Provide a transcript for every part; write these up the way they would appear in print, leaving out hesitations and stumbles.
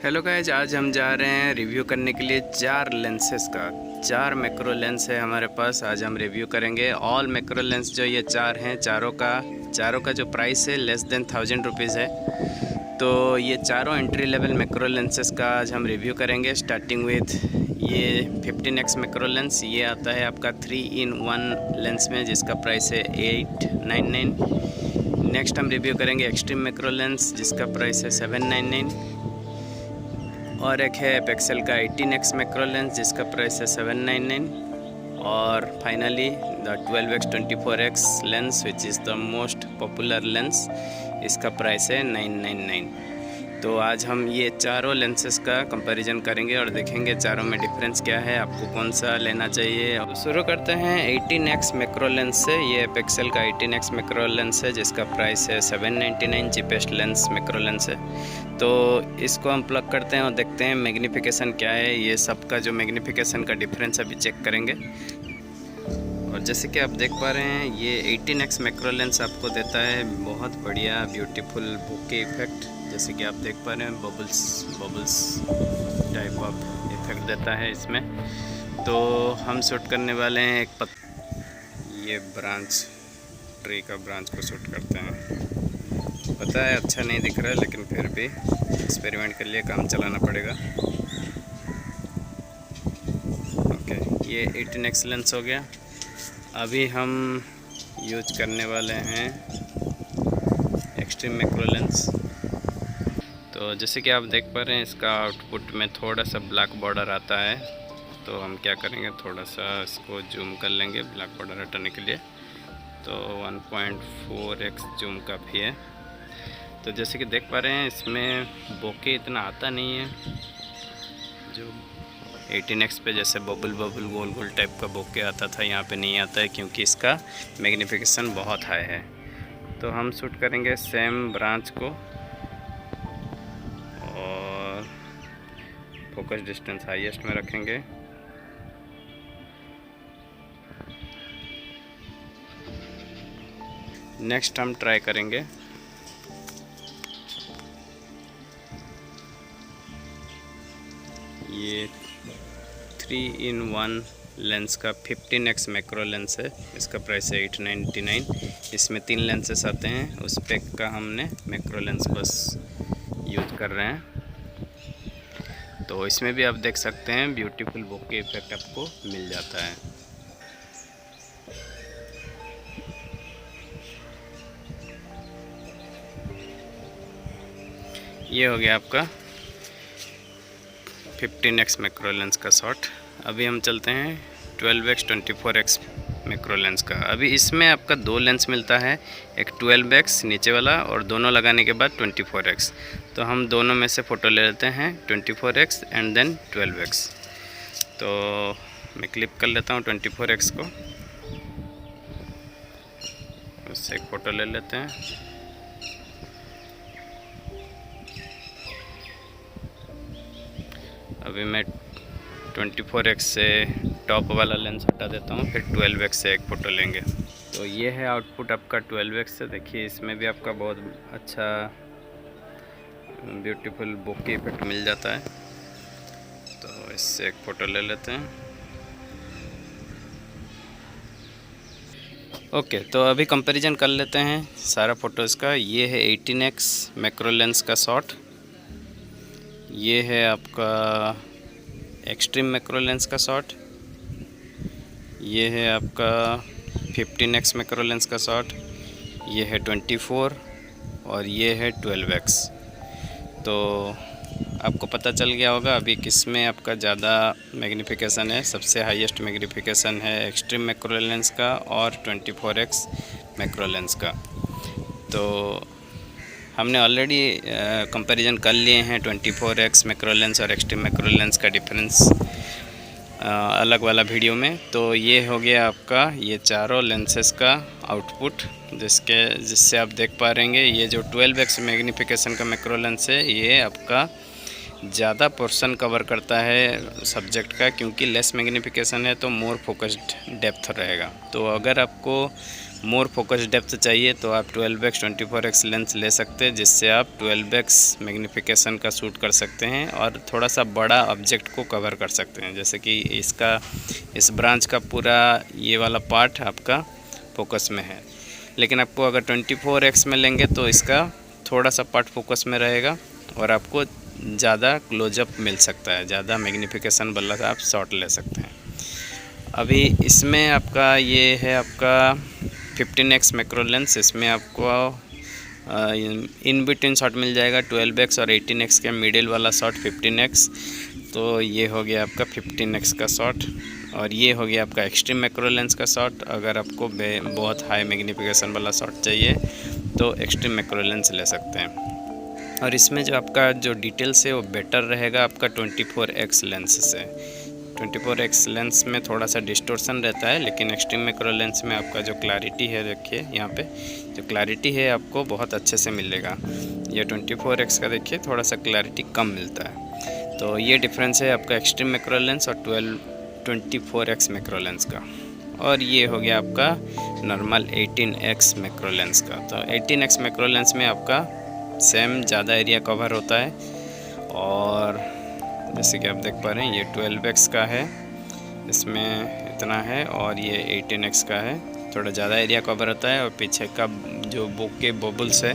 Hello guys, आज हम जा रहे हैं रिव्यू करने के लिए 4 लेंसेस का। 4 मैक्रो लेंस है हमारे पास। आज हम रिव्यू करेंगे ऑल मैक्रो लेंस जो ये 4 हैं। चारों का जो प्राइस है लेस देन 1000 रुपीज़ है। तो ये चारों एंट्री लेवल मैक्रो लेंसेस का आज हम रिव्यू करेंगे। स्टार्टिंग विथ ये 15x मैक्रो लेंस। ये आता है आपका 3-in-1 लेंस में, जिसका प्राइस है 899। नेक्स्ट हम रिव्यू करेंगे एक्सट्रीम मैक्रो लेंस, जिसका प्राइस है 799। और एक है एपेक्सल का 18x मैक्रो लेंस, जिसका प्राइस है 799। और finally the 12x 24x lens which is the most popular lens, इसका प्राइस है 999। तो आज हम ये चारों लेंसेस का कंपैरिजन करेंगे और देखेंगे चारों में डिफरेंस क्या है, आपको कौन सा लेना चाहिए। तो शुरू करते हैं 18x मैक्रो लेंस से। ये एपेक्सल का 18x मैक्रो लेंस है, जिसका प्राइस है 799। चीपेस्ट लेंस मैक्रो लेंस है। तो इसको हम प्लग करते हैं और देखते हैं मैग्नीफिकेशन क्या है। ये सब का जो मैग्नीफिकेशन का डिफरेंस अभी चेक करेंगे। और जैसे कि आप देख पा रहे हैं, ये 18x मैक्रो लेंस आपको देता है बहुत बढ़िया ब्यूटीफुल बोके इफेक्ट। जैसे कि आप देख पा रहे हैं, बबल्स टाइप ऑफ इफेक्ट देता है इसमें। तो हम शूट करने वाले हैं ये ब्रांच, ट्री का ब्रांच को शूट करते हैं। पता है अच्छा नहीं दिख रहा है, लेकिन फिर भी एक्सपेरिमेंट के लिए काम चलाना पड़ेगा। ओके, ये 18x लेंस हो गया। अभी हम यूज करने वाले हैं एक्सट्रीम मैक्रो लेंस। तो जैसे कि आप देख पा रहे हैं, इसका आउटपुट में थोड़ा सा ब्लैक बॉर्डर आता है। तो हम क्या करेंगे, थोड़ा सा इसको जूम कर लेंगे ब्लैक बॉर्डर हटाने के लिए। तो 1.4x जूम काफ़ी है। तो जैसे कि देख पा रहे हैं, इसमें बोके इतना आता नहीं है जो 18x पे जैसे बबल गोल गोल टाइप का बोके आता था, यहाँ पे नहीं आता है, क्योंकि इसका मैग्नीफिकेशन बहुत हाई है। तो हम शूट करेंगे सेम ब्रांच को और फोकस डिस्टेंस हाईएस्ट में रखेंगे। नेक्स्ट हम ट्राई करेंगे ये 3-in-1 लेंस का 15x मैक्रो लेंस है। इसका प्राइस है 899। इसमें 3 लेंसेस आते हैं, उस पैक का हमने मैक्रो लेंस बस यूज कर रहे हैं। तो इसमें भी आप देख सकते हैं ब्यूटीफुल बोके इफेक्ट आपको मिल जाता है। ये हो गया आपका 15x मैक्रो लेंस का शॉट। अभी हम चलते हैं 12x 24x मैक्रो लेंस का। अभी इसमें आपका 2 लेंस मिलता है, एक 12x नीचे वाला और दोनों लगाने के बाद 24x। तो हम दोनों में से फ़ोटो ले लेते हैं, 24x एंड देन 12x। तो मैं क्लिक कर लेता हूँ 24x को, उससे एक फ़ोटो ले लेते हैं। अभी मैं 24x से टॉप वाला लेंस हटा देता हूँ, फिर 12x से एक फ़ोटो लेंगे। तो ये है आउटपुट आपका 12x से। देखिए, इसमें भी आपका बहुत अच्छा ब्यूटीफुल बोके इफेक्ट मिल जाता है। तो इससे एक फ़ोटो ले लेते हैं। ओके, तो अभी कंपैरिजन कर लेते हैं सारा फ़ोटोज़ का। ये है 18x मैक्रो लेंस का शॉट। ये है आपका एक्सट्रीम मैक्रो लेंस का शॉट। ये है आपका 15x मैक्रो लेंस का शॉट। ये है 24 और ये है 12x। तो आपको पता चल गया होगा अभी किस में आपका ज़्यादा मैग्नीफिकेशन है। सबसे हाईएस्ट मैग्नीफिकेशन है एक्सट्रीम मैक्रो लेंस का और 24x मैक्रो लेंस का। तो हमने ऑलरेडी कंपैरिजन कर लिए हैं 24x मैक्रो लेंस और एक्सट्रीम मैक्रो लेंस का डिफरेंस अलग वाला वीडियो में। तो ये हो गया आपका ये चारों लेंसेस का आउटपुट, जिससे आप देख पा रहेंगे ये जो 12x मैग्नीफिकेशन का मैक्रो लेंस है, ये आपका ज़्यादा पोर्शन कवर करता है सब्जेक्ट का, क्योंकि लेस मैग्नीफिकेशन है तो मोर फोकस्ड डेप्थ रहेगा। तो अगर आपको मोर फोकस्ड डेप्थ चाहिए तो आप 12x 24x लेंस ले सकते हैं, जिससे आप 12x मैग्नीफिकेशन का शूट कर सकते हैं और थोड़ा सा बड़ा ऑब्जेक्ट को कवर कर सकते हैं। जैसे कि इस ब्रांच का पूरा ये वाला पार्ट आपका फोकस में है, लेकिन आपको अगर 24x में लेंगे तो इसका थोड़ा सा पार्ट फोकस में रहेगा और आपको ज़्यादा क्लोजअप मिल सकता है, ज़्यादा मैग्नीफिकेशन वाला आप शॉट ले सकते हैं। अभी इसमें आपका ये है आपका 15x मैक्रो लेंस। इसमें आपको इन बिटवीन शॉट मिल जाएगा 12x और 18x के मिडिल वाला शॉट 15x। तो ये हो गया आपका 15x का शॉट और ये हो गया आपका एक्सट्रीम मैक्रो लेंस का शॉट। अगर आपको बहुत हाई मैग्नीफिकेशन वाला शॉट चाहिए तो एक्सट्रीम मैक्रो लेंस ले सकते हैं। और इसमें जो आपका जो डिटेल्स है वो बेटर रहेगा आपका 24x लेंस से। 24x लेंस में थोड़ा सा डिस्टोर्शन रहता है, लेकिन एक्सट्रीम मैक्रो लेंस में आपका जो क्लैरिटी है, देखिए यहाँ पे जो क्लैरिटी है आपको बहुत अच्छे से मिलेगा। ये 24x का देखिए थोड़ा सा क्लैरिटी कम मिलता है। तो ये डिफरेंस है आपका एक्सट्रीम मैक्रो लेंस और 24x मैक्रो लेंस का। और ये हो गया आपका नॉर्मल 18x मैक्रो लेंस का। तो 18x मैक्रो लेंस में आपका सेम ज़्यादा एरिया कवर होता है और जैसे कि आप देख पा रहे हैं ये 12x का है, इसमें इतना है, और ये 18x का है, थोड़ा ज़्यादा एरिया कवर होता है और पीछे का जो बोके बबल्स है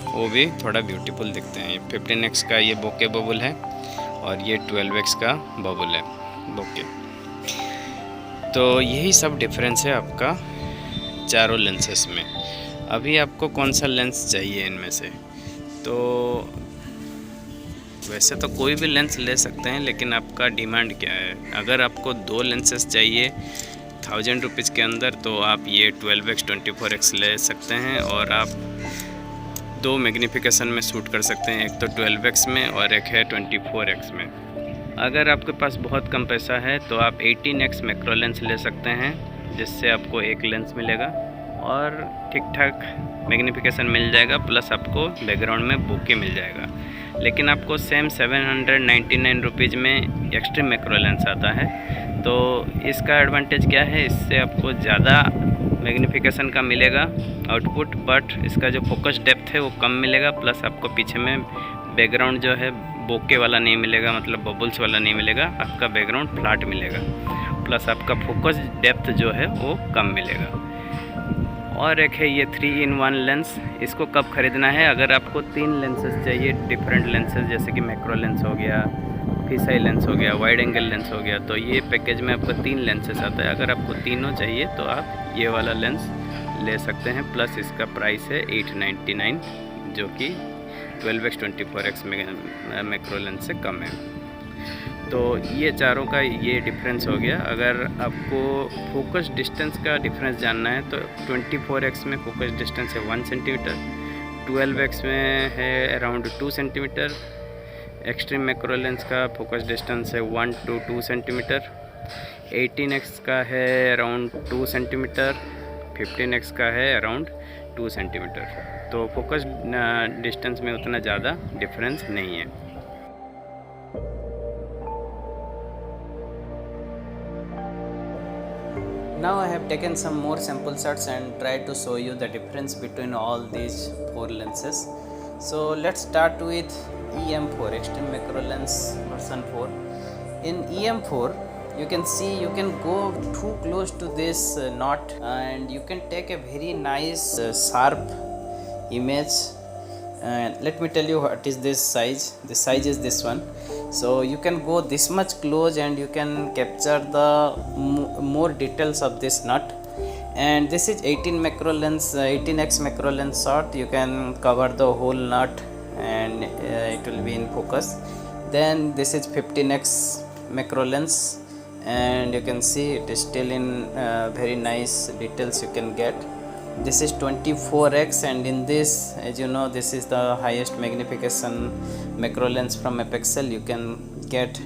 वो भी थोड़ा ब्यूटीफुल दिखते हैं। 15x का ये बोके बबल है और ये 12x का बबल है बोके। तो यही सब डिफरेंस है आपका चारों लेंसेस में। अभी आपको कौन सा लेंस चाहिए इनमें से? तो वैसे तो कोई भी लेंस ले सकते हैं, लेकिन आपका डिमांड क्या है? अगर आपको 2 लेंसेस चाहिए 1000 रुपीज़ के अंदर तो आप ये 12x 24x ले सकते हैं और आप 2 मैग्नीफिकेशन में शूट कर सकते हैं, एक तो 12x में और एक है 24x में। अगर आपके पास बहुत कम पैसा है तो आप 18x मैक्रो लेंस ले सकते हैं, जिससे आपको एक लेंस मिलेगा और ठीक ठाक मैग्नीफिकेशन मिल जाएगा, प्लस आपको बैकग्राउंड में बोके मिल जाएगा। लेकिन आपको सेम 799 रुपीज़ में एक्सट्रीम मैक्रो लेंस आता है। तो इसका एडवांटेज क्या है? इससे आपको ज़्यादा मैग्नीफिकेशन का मिलेगा आउटपुट, बट इसका जो फोकस डेप्थ है वो कम मिलेगा, प्लस आपको पीछे में बैकग्राउंड जो है बोके वाला नहीं मिलेगा, मतलब बबल्स वाला नहीं मिलेगा, आपका बैकग्राउंड फ्लैट मिलेगा, प्लस आपका फोकस डेप्थ जो है वो कम मिलेगा। और एक है ये 3-in-1 लेंस। इसको कब ख़रीदना है? अगर आपको 3 लेंसेज चाहिए, डिफरेंट लेंसेज, जैसे कि मैक्रो लेंस हो गया, फिसाई लेंस हो गया, वाइड एंगल लेंस हो गया, तो ये पैकेज में आपको 3 लेंसेज आता है। अगर आपको तीनों चाहिए तो आप ये वाला लेंस ले सकते हैं, प्लस इसका प्राइस है 899, जो कि 12x 24x मैक्रो लेंस से कम है। तो ये चारों का ये डिफरेंस हो गया। अगर आपको फोकस डिस्टेंस का डिफरेंस जानना है तो 24x में फोकस डिस्टेंस है 1 सेंटीमीटर, 12x में है around 2 centimetre, extreme macro lens का फोकस डिस्टेंस है 1 to 2 सेंटीमीटर, 18x का है अराउंड 2 सेंटीमीटर, 15x का है अराउंड 2 सेंटीमीटर। तो फोकस डिस्टेंस में उतना ज़्यादा डिफरेंस नहीं है। Now I have taken some more sample shots and tried to show you the difference between all these 4 lenses. So let's start with EM4, Extreme Macro Lens version 4. In EM4 you can see you can go too close to this knot and you can take a very nice sharp image. Let me tell you what is this size. The size is this one. So you can go this much close and you can capture the more details of this knot. And this is 18x macro lens shot. You can cover the whole knot and it will be in focus. Then this is 15x macro lens and you can see it is still in very nice details you can get. This is 24x and in this, as you know, this is the highest magnification macro lens from Apexel. You can get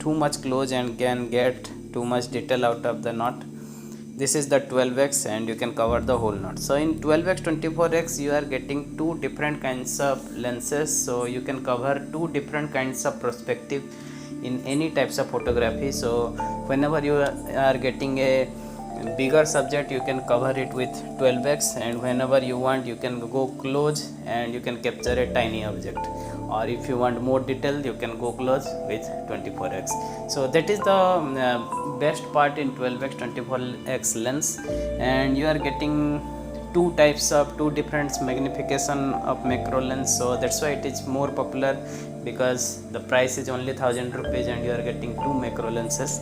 too much close and can get too much detail out of the knot. this is the 12x and you can cover the whole knot. So in 12x 24x you are getting two different kinds of lenses, so you can cover two different kinds of perspective in any types of photography. So whenever you are getting a bigger subject, you can cover it with 12x, and whenever you want you can go close and you can capture a tiny object, or if you want more detail you can go close with 24x. So that is the best part in 12x 24x lens, and you are getting two different magnification of macro lens, so that's why it is more popular, because the price is only 1000 rupees and you are getting two macro lenses.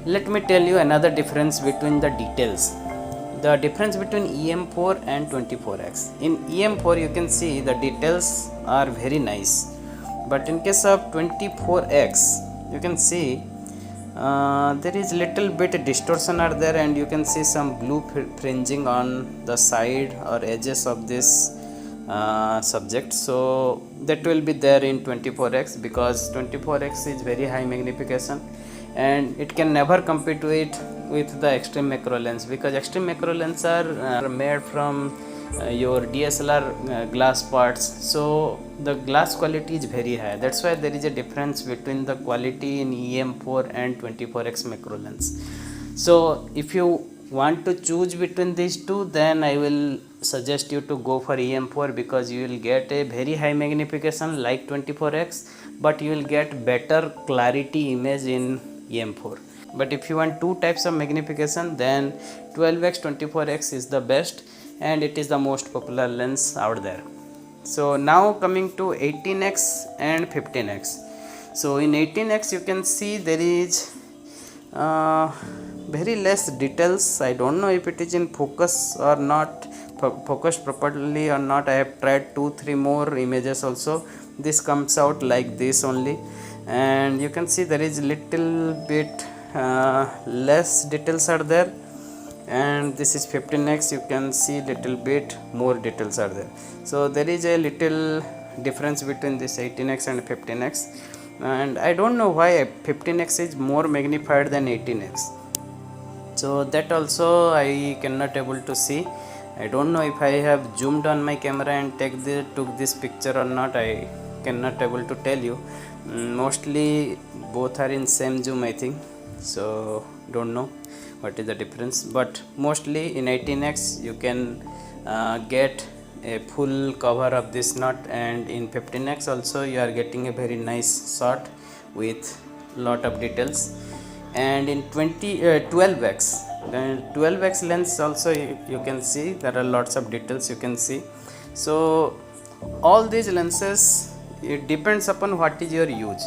Let me tell you another difference between the details. The difference between EM4 and 24x. In EM4 you can see the details are very nice, but in case of 24x you can see there is little bit distortion are there, and you can see some blue fringing on the side or edges of this subject. So that will be there in 24x, because 24x is very high magnification and it can never compete with the extreme macro lens, because extreme macro lens are made from your DSLR glass parts, so the glass quality is very high. That's why there is a difference between the quality in EM4 and 24x macro lens. So if you want to choose between these two, then I will suggest you to go for EM4, because you will get a very high magnification like 24x, but you will get better clarity image in EM4. But if you want two types of magnification, then 12x 24x is the best, and it is the most popular lens out there. So now coming to 18x and 15x. So in 18x you can see there is very less details. I don't know if it is in focus or not, focused properly or not. I have tried 2-3 more images also. This comes out like this only, and you can see there is little bit less details are there, and this is 15x. You can see little bit more details are there. So there is a little difference between this 18x and 15x, and I don't know why 15x is more magnified than 18x. So that also I cannot able to see. I don't know if I have zoomed on my camera and took this picture or not. I cannot able to tell you. Mostly both are in same zoom, I think, so don't know what is the difference, but mostly in 18x you can get a full cover of this knot, and in 15x also you are getting a very nice shot with lot of details. And in 12x, then 12x lens also you can see there are lots of details you can see. So all these lenses, it depends upon what is your use.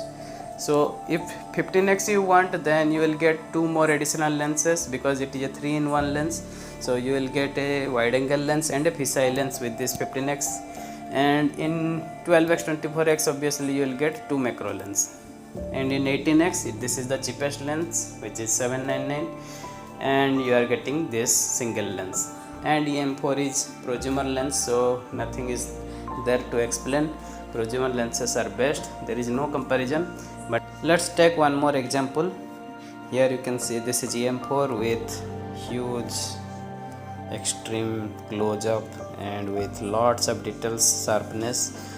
So if 15x you want, then you will get two more additional lenses, because it is a 3-in-1 lens. So you will get a wide angle lens and a fisheye lens with this 15x, and in 12x 24x obviously you will get two macro lens. And in 18x this is the cheapest lens, which is 799, and you are getting this single lens. And EM4 is prosumer lens, so nothing is there to explain. Prosumer lenses are best, there is no comparison. But let's take one more example. Here you can see this is EM4 with huge extreme close-up and with lots of details, sharpness,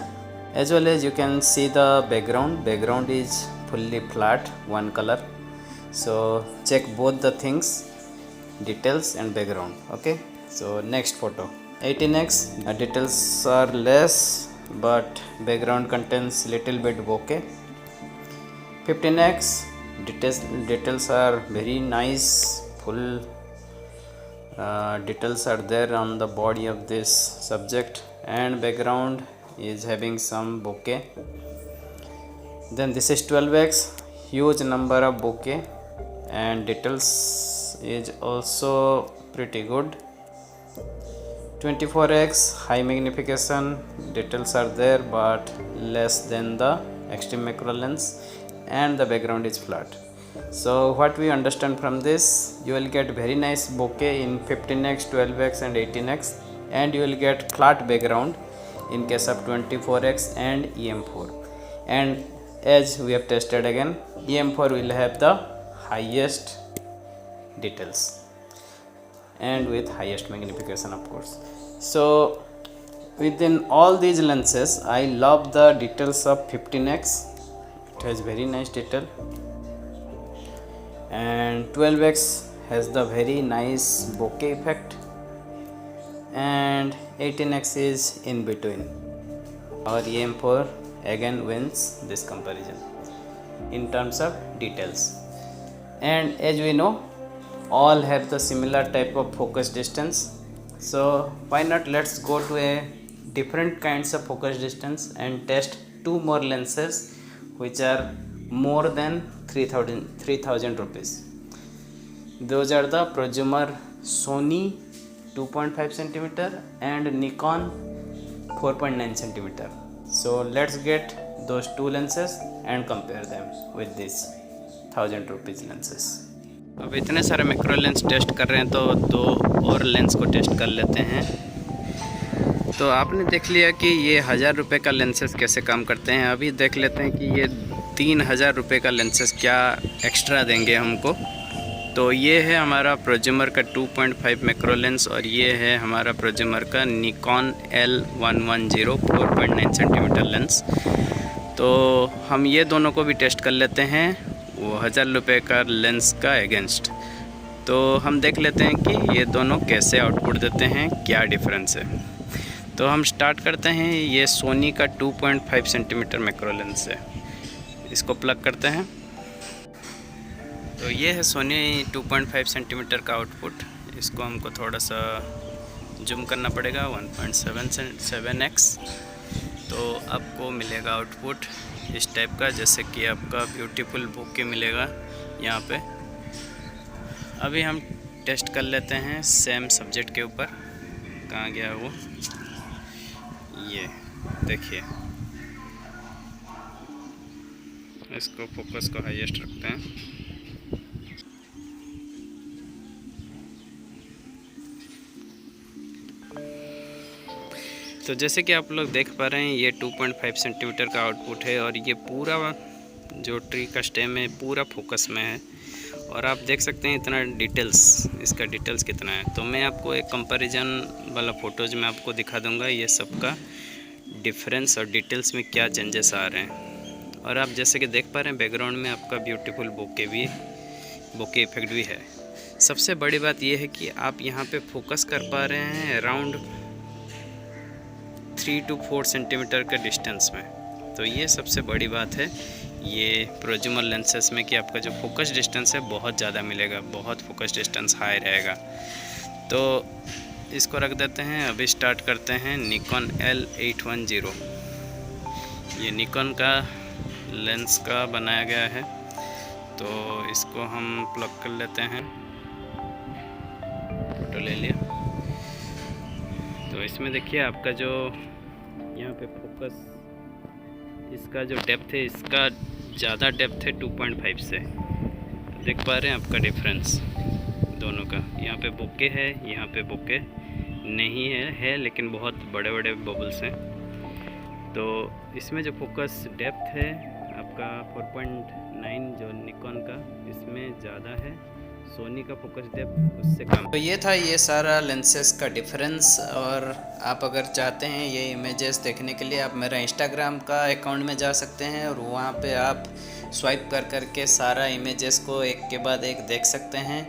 as well as you can see the background is fully flat, one color. So check both the things, details and background. Okay, so next photo, 18x, details are less but background contains little bit bokeh. 15x, details are very nice, full details are there on the body of this subject, and background is having some bokeh. Then this is 12x, huge number of bokeh, and details is also pretty good. 24x, high magnification, details are there but less than the extreme macro lens, and the background is flat. So what we understand from this, you will get very nice bokeh in 15x, 12x and 18x, and you will get flat background in case of 24x and EM4. And as we have tested again, EM4 will have the highest details. and with highest magnification of course. So within all these lenses I love the details of 15x. It has very nice detail, and 12x has the very nice bokeh effect, and 18x is in between. Our EM4 again wins this comparison in terms of details. And as we know, all have the similar type of focus distance, so why not let's go to a different kinds of focus distance and test two more lenses which are more than 3000 rupees. Those are the prosumer Sony 2.5 centimeter and Nikon 4.9 centimeter. So let's get those two lenses and compare them with these 1000 rupees lenses. अब इतने सारे macro lens test कर रहे हैं तो दो और lens को टेस्ट कर लेते हैं। तो आपने देख लिया कि ये 1000 रुपये का लेंसेस कैसे काम करते हैं। अभी देख लेते हैं कि ये 3000 रुपये का लेंसेस क्या एक्स्ट्रा देंगे हमको। तो ये है हमारा प्रोज्यूमर का 2.5 मैक्रो लेंस और ये है हमारा प्रोज्यूमर का निकॉन L110 4.9 सेंटीमीटर लेंस। तो हम ये दोनों को भी टेस्ट कर लेते हैं वो 1000 रुपये का लेंस का अगेंस्ट। तो हम देख लेते हैं कि ये दोनों कैसे आउटपुट देते हैं, क्या डिफरेंस है। तो हम स्टार्ट करते हैं। ये सोनी का 2.5 सेंटीमीटर मैक्रो लेंस है, इसको प्लग करते हैं। तो ये है सोनी 2.5 सेंटीमीटर का आउटपुट। इसको हमको थोड़ा सा जूम करना पड़ेगा 1.7x। तो आपको मिलेगा आउटपुट इस टाइप का, जैसे कि आपका ब्यूटीफुल बुके मिलेगा यहाँ पे। अभी हम टेस्ट कर लेते हैं सेम सब्जेक्ट के ऊपर। कहाँ गया वो, ये देखिए। इसको फोकस को हाईएस्ट रखते हैं। तो जैसे कि आप लोग देख पा रहे हैं ये 2.5 सेंटीमीटर का आउटपुट है और ये पूरा जो ट्री का स्टेम है पूरा फोकस में है। और आप देख सकते हैं इतना डिटेल्स, इसका डिटेल्स कितना है। तो मैं आपको एक कंपैरिजन वाला फ़ोटोज़ में आपको दिखा दूंगा ये सब का डिफरेंस और डिटेल्स में क्या चेंजेस आ रहे हैं। और आप जैसे कि देख पा रहे हैं बैकग्राउंड में आपका ब्यूटीफुल बोके इफेक्ट भी है। सबसे बड़ी बात यह है कि आप यहाँ पे फोकस कर पा रहे हैं अराउंड 3 to 4 सेंटीमीटर के डिस्टेंस में। तो ये सबसे बड़ी बात है ये प्रोज्यूमर लेंसेस में कि आपका जो फोकस डिस्टेंस है बहुत ज़्यादा मिलेगा, बहुत फोकस डिस्टेंस हाई रहेगा। तो इसको रख देते हैं। अभी स्टार्ट करते हैं निकॉन L810। ये निकॉन का लेंस का बनाया गया है। तो इसको हम प्लग कर लेते हैं। फोटो ले लिया। तो इसमें देखिए आपका जो यहाँ पे फोकस, इसका जो डेप्थ है इसका ज़्यादा डेप्थ है 2.5 से। देख पा रहे हैं आपका डिफरेंस दोनों का। यहाँ पे बोके है, यहाँ पे बोके नहीं है लेकिन बहुत बड़े बड़े बबल्स हैं। तो इसमें जो फोकस डेप्थ है आपका 4.9 जो निकॉन का, इसमें ज़्यादा है। सोनी का फोकस डेप्थ उससे कम। तो ये था ये सारा लेंसेस का डिफरेंस। और आप अगर चाहते हैं ये इमेजेस देखने के लिए आप मेरा इंस्टाग्राम का अकाउंट में जा सकते हैं और वहाँ पे आप स्वाइप कर करके सारा इमेजेस को एक के बाद एक देख सकते हैं।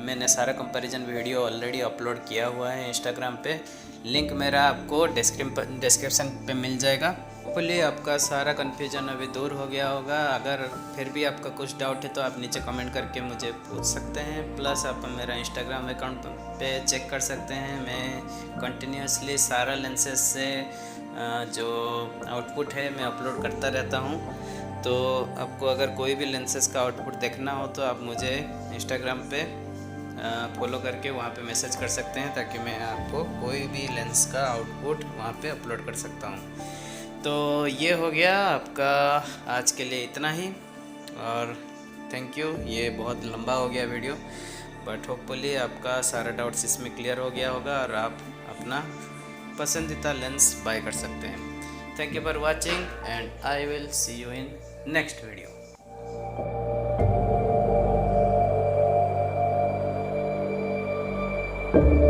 मैंने सारा कंपैरिजन वीडियो ऑलरेडी अपलोड किया हुआ है इंस्टाग्राम पे। लिंक मेरा आपको डिस्क्रिप्शन पे मिल जाएगा। होपफुली आपका सारा कन्फ्यूजन अभी दूर हो गया होगा। अगर फिर भी आपका कुछ डाउट है तो आप नीचे कमेंट करके मुझे पूछ सकते हैं। प्लस आप मेरा इंस्टाग्राम अकाउंट पे चेक कर सकते हैं। मैं कंटिन्यूसली सारा लेंसेस से जो आउटपुट है मैं अपलोड करता रहता हूँ। तो आपको अगर कोई भी लेंसेस का आउटपुट देखना हो तो आप मुझे इंस्टाग्राम पे फॉलो करके वहाँ पे मैसेज कर सकते हैं, ताकि मैं आपको कोई भी लेंस का आउटपुट वहाँ पे अपलोड कर सकता हूँ। तो ये हो गया आपका आज के लिए इतना ही, और थैंक यू। ये बहुत लंबा हो गया वीडियो, बट होपफुली आपका सारा डाउट्स इसमें क्लियर हो गया होगा और आप अपना पसंदीदा लेंस बाय कर सकते हैं। Thank you for watching and I will see you in next video. है।